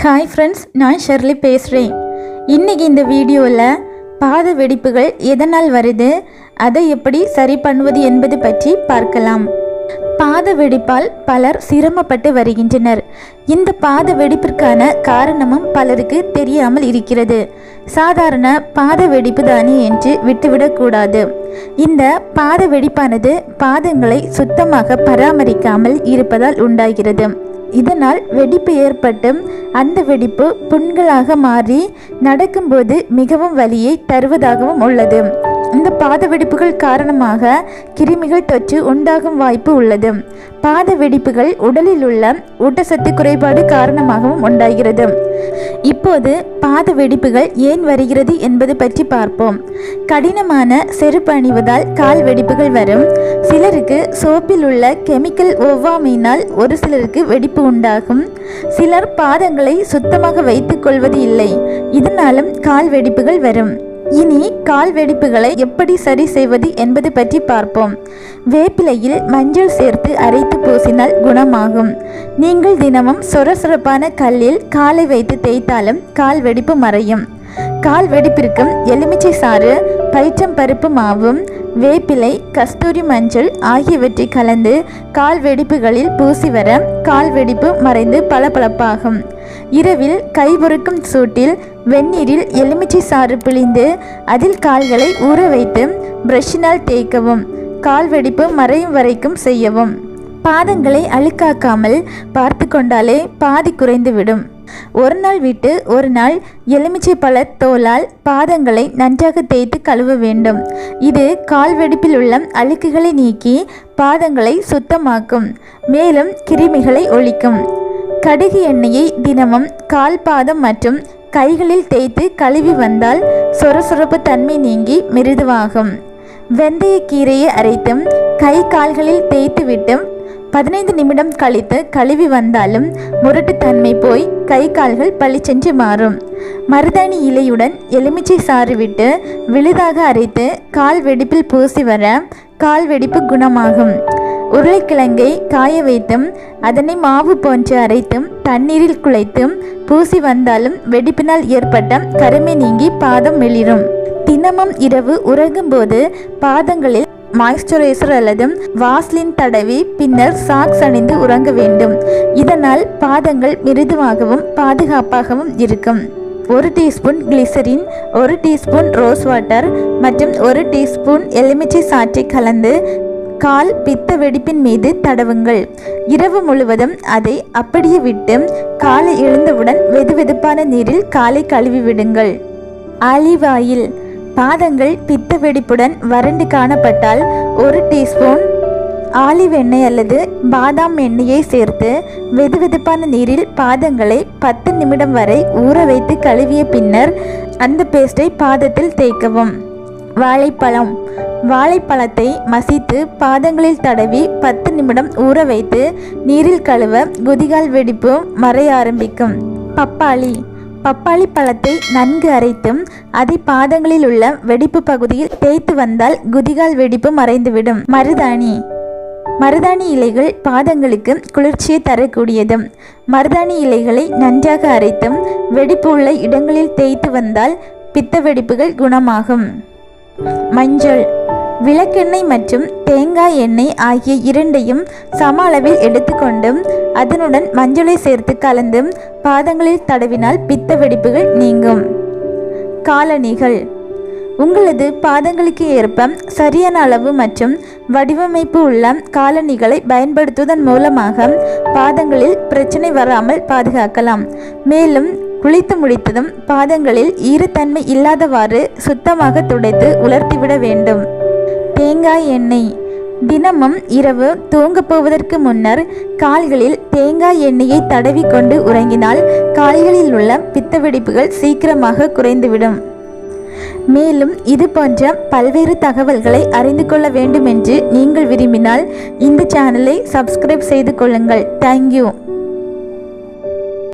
Hi friends, நான் Shirley பேசுகிறேன். இன்றைக்கி இந்த வீடியோவில் பாத வெடிப்புகள் எதனால் வருது, அதை எப்படி சரி பண்ணுவது என்பது பற்றி பார்க்கலாம். பாத வெடிப்பால் பலர் சிரமப்பட்டு வருகின்றனர். இந்த பாத வெடிப்பிற்கான காரணமும் பலருக்கு தெரியாமல் இருக்கிறது. சாதாரண பாத வெடிப்பு தானே என்று விட்டுவிடக்கூடாது. இந்த பாத வெடிப்பானது பாதங்களை சுத்தமாக பராமரிக்காமல் இருப்பதால் உண்டாகிறது. இதனால் வெடிப்பு ஏற்பட்டு அந்த வெடிப்பு புண்களாக மாறி நடக்கும்போது மிகவும் வலியை தருவதாகவும் உள்ளது. இந்த பாத வெடிப்புகள் காரணமாக கிருமிகள் தொற்று உண்டாகும் வாய்ப்பு உள்ளது. பாத வெடிப்புகள் உடலில் உள்ள ஊட்டச்சத்து குறைபாடு காரணமாகவும் உண்டாகிறது. இப்போது பாத வெடிப்புகள் ஏன் வருகிறது என்பது பற்றி பார்ப்போம். கடினமான செருப்பு அணிவதால் கால் வெடிப்புகள் வரும். சிலருக்கு சோப்பில் உள்ள கெமிக்கல் ஒவ்வாமையினால் ஒரு சிலருக்கு வெடிப்பு உண்டாகும். சிலர் பாதங்களை சுத்தமாக வைத்துக் கொள்வது இல்லை, இதனாலும் கால் வெடிப்புகள் வரும். இனி கால் வெடிப்புகளை எப்படி சரி செய்வது என்பது பற்றி பார்ப்போம். வேப்பிலையில் மஞ்சள் சேர்த்து அரைத்து பூசினால் குணமாகும். நீங்கள் தினமும் சொரசொரப்பான கல்லில் காலை வைத்து தேய்த்தாலும் கால் வெடிப்பு மறையும். கால் வெடிப்பிற்கும் எலுமிச்சை சாறு, பயிற்றம்பருப்பு மாவும், வேப்பிலை, கஸ்தூரி மஞ்சள் ஆகியவற்றை கலந்து கால் வெடிப்புகளில் பூசி வர கால் வெடிப்பு மறைந்து பளபளப்பாகும். இரவில் கைபொறுக்கும் சூட்டில் வெந்நீரில் எலுமிச்சை சாறு பிழிந்து அதில் கால்களை ஊற வைத்து பிரஷினால் தேய்க்கவும். கால் வெடிப்பு மறையும் வரைக்கும் செய்யவும். பாதங்களை அழுக்காக்காமல் பார்த்து கொண்டாலே பாதி குறைந்துவிடும். ஒரு நாள் விட்டு ஒரு நாள் எலுமிச்சை பழ தோலால் பாதங்களை நன்றாக தேய்த்து கழுவ வேண்டும். இது கால் வெடிப்பில் உள்ள அழுக்குகளை நீக்கி பாதங்களை சுத்தமாக்கும், மேலும் கிருமிகளை ஒழிக்கும். கடுகு எண்ணெயை தினமும் கால் பாதம் மற்றும் கைகளில் தேய்த்து கழுவி வந்தால் சொரசொரப்பு தன்மை நீங்கி மிருதுவாகும். வெந்தய கீரையை அரைத்தும் கை கால்களில் தேய்த்து விட்டு 15 நிமிடம் கழித்து கழுவி வந்தாலும் முரட்டு தன்மை போய் கை கால்கள் பளிச்சென்று மாறும். மருதாணி இலையுடன் எலுமிச்சை சாறு விட்டு விழுதாக அரைத்து கால் வெடிப்பில் பூசி வர கால் வெடிப்பு குணமாகும். உருளைக்கிழங்கை காய வைத்தும் அதனை மாவு போன்று அரைத்தும் தண்ணீரில் குழைத்தும் பூசி வந்தாலும் வெடிப்பினால் ஏற்பட்ட கருமை நீங்கி பாதம் மெளிரும். தினமும் இரவு உறங்கும்போது பாதங்களில் மாய்ஸ்சரைசர் அல்லது வாஸ்லின் தடவி பின்னர் சாக்ஸ் அணிந்து உறங்க வேண்டும். இதனால் பாதங்கள் மிருதுவாகவும் பாதுகாப்பாகவும் இருக்கும். 1 teaspoon glycerin, 1 teaspoon rose water மற்றும் 1 டீஸ்பூன் எலுமிச்சை சாற்றை கலந்து கால் பித்த வெடிப்பின் மீது தடவுங்கள். இரவு முழுவதும் அதை அப்படியே விட்டு காலை எழுந்தவுடன் வெதுவெதுப்பான நீரில் காலை கழுவி விடுங்கள். Olive oil. பாதங்கள் பித்த வெடிப்புடன் வறண்டு காணப்பட்டால் 1 டீஸ்பூன் ஆலிவ் எண்ணெய் அல்லது பாதாம் எண்ணெயை சேர்த்து வெதுவெதுப்பான நீரில் பாதங்களை 10 நிமிடம் வரை ஊற வைத்து கழுவிய பின்னர் அந்த பேஸ்டை பாதத்தில் தேய்க்கவும். வாழைப்பழம். வாழைப்பழத்தை மசித்து பாதங்களில் தடவி 10 நிமிடம் ஊற வைத்து நீரில் கழுவ குதிகால் வெடிப்பு மறைய ஆரம்பிக்கும். பப்பாளி. பப்பாளி பழத்தை நன்கு அரைத்தும் அதை பாதங்களில் உள்ள வெடிப்பு பகுதியில் தேய்த்து வந்தால் குதிகால் வெடிப்பு மறைந்துவிடும். மருதாணி. மருதாணி இலைகள் பாதங்களுக்கு குளிர்ச்சியை தரக்கூடியது. மருதாணி இலைகளை நன்றாக அரைத்தும் வெடிப்பு உள்ள இடங்களில் தேய்த்து வந்தால் பித்த வெடிப்புகள் குணமாகும். மஞ்சள். விளக்கெண்ணெய் மற்றும் தேங்காய் எண்ணெய் ஆகிய இரண்டையும் சம அளவில் எடுத்துக்கொண்டும் அதனுடன் மஞ்சளை சேர்த்து கலந்து பாதங்களில் தடவினால் பித்த வெடிப்புகள் நீங்கும். காலணிகள். உங்களது பாதங்களுக்கு ஏற்ப சரியான அளவு மற்றும் வடிவமைப்பு உள்ள காலணிகளை பயன்படுத்துவதன் மூலமாக பாதங்களில் பிரச்சனை வராமல் பாதுகாக்கலாம். மேலும் குளித்து முடித்ததும் பாதங்களில் ஈரத்தன்மை இல்லாதவாறு சுத்தமாக துடைத்து உலர்த்திவிட வேண்டும். தேங்காய் எண்ணெய். தினமும் இரவு தூங்க போவதற்கு முன்னர் கால்களில் தேங்காய் எண்ணெயை தடவி கொண்டு உறங்கினால் கால்களில் உள்ள பித்த வெடிப்புகள் சீக்கிரமாக குறைந்துவிடும். மேலும் இது போன்ற பல்வேறு தகவல்களை அறிந்து கொள்ள வேண்டும் என்று நீங்கள் விரும்பினால் இந்த சேனலை சப்ஸ்கிரைப் செய்து கொள்ளுங்கள். தேங்க்யூ.